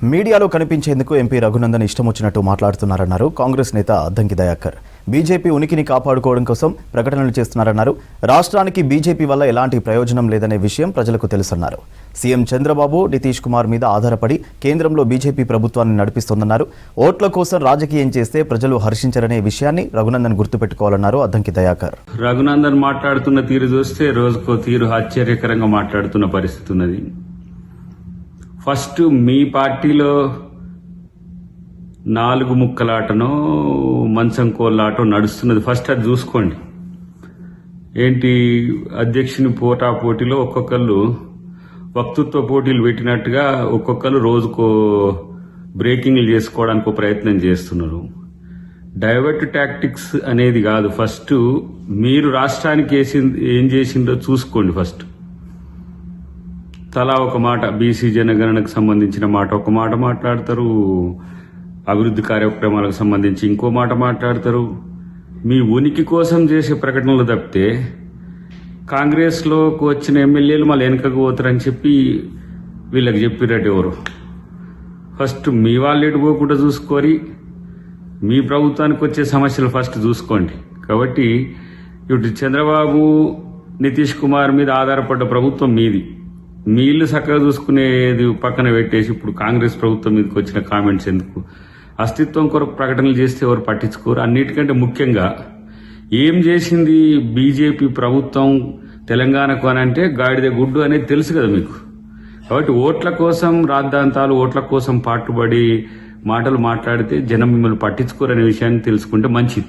మీడియాలో కనిపించేందుకు ఎంపీ రఘునందన్ ఇష్టం వచ్చినట్టు మాట్లాడుతున్నారన్నారు కాంగ్రెస్ నేత అద్దంకి దయాకర్. బీజేపీ ఉనికిని కాపాడుకోవడం కోసం ప్రకటనలు చేస్తున్నారన్నారు. రాష్ట్రానికి బీజేపీ వల్ల ఎలాంటి ప్రయోజనం లేదనే విషయం ప్రజలకు తెలుసన్నారు. సీఎం చంద్రబాబు, నితీష్ కుమార్ మీద ఆధారపడి కేంద్రంలో బీజేపీ ప్రభుత్వాన్ని నడిపిస్తోందన్నారు. ఓట్ల కోసం రాజకీయం చేస్తే ప్రజలు హర్షించరనే విషయాన్ని రఘునందన్ గుర్తుపెట్టుకోవాలన్నారు అద్దంకి దయాకర్. రఘునందన్ మాట్లాడుతున్న తీరు చూస్తే రోజుకో తీరు ఆశ్చర్యకరంగా మాట్లాడుతున్న పరిస్థితి ఉన్నది. ఫస్ట్ మీ పార్టీలో 4 ముక్కలాటనో మంచం కోళ్ళాటో నడుస్తున్నది. ఫస్ట్ అది చూసుకోండి. ఏంటి అధ్యక్షుని పోటాపోటీలో ఒక్కొక్కళ్ళు వక్తృత్వ పోటీలు పెట్టినట్టుగా ఒక్కొక్కరు రోజుకో బ్రేకింగ్లు చేసుకోవడానికి ప్రయత్నం చేస్తున్నారు. డైవర్ట్ టాక్టిక్స్ అనేది కాదు. ఫస్ట్ మీరు రాష్ట్రానికి ఏం చేసిందో చూసుకోండి. ఫస్ట్ తలా ఒక మాట, బీసీ జనగణనకు సంబంధించిన మాట ఒక మాట మాట్లాడతారు, అభివృద్ధి కార్యక్రమాలకు సంబంధించి ఇంకో మాట మాట్లాడతారు. మీ ఉనికి కోసం చేసే ప్రకటనలు తప్పితే కాంగ్రెస్లోకి వచ్చిన ఎమ్మెల్యేలు మళ్ళీ వెనకకు పోతారని చెప్పి వీళ్ళకి చెప్పినట్టు ఎవరు? ఫస్ట్ మీ వాళ్ళు ఎటుపోకుండా చూసుకొని మీ ప్రభుత్వానికి వచ్చే సమస్యలు ఫస్ట్ చూసుకోండి. కాబట్టి ఇటు చంద్రబాబు, నితీష్ కుమార్ మీద ఆధారపడ్డ ప్రభుత్వం మీది. మీ ఇల్లు చక్కగా చూసుకునేది పక్కన పెట్టేసి ఇప్పుడు కాంగ్రెస్ ప్రభుత్వం మీదకి వచ్చిన కామెంట్స్ ఎందుకు? అస్తిత్వం కొరకు ప్రకటనలు చేస్తే ఎవరు పట్టించుకోరు. అన్నిటికంటే ముఖ్యంగా ఏం చేసింది బీజేపీ ప్రభుత్వం తెలంగాణకు అని అంటే గాడిద గుడ్డు అనేది తెలుసు కదా మీకు. కాబట్టి ఓట్ల కోసం రాద్ధాంతాలు, ఓట్ల కోసం పాటుపడి మాటలు మాట్లాడితే జనం మిమ్మల్ని పట్టించుకోరనే విషయాన్ని తెలుసుకుంటే మంచిది.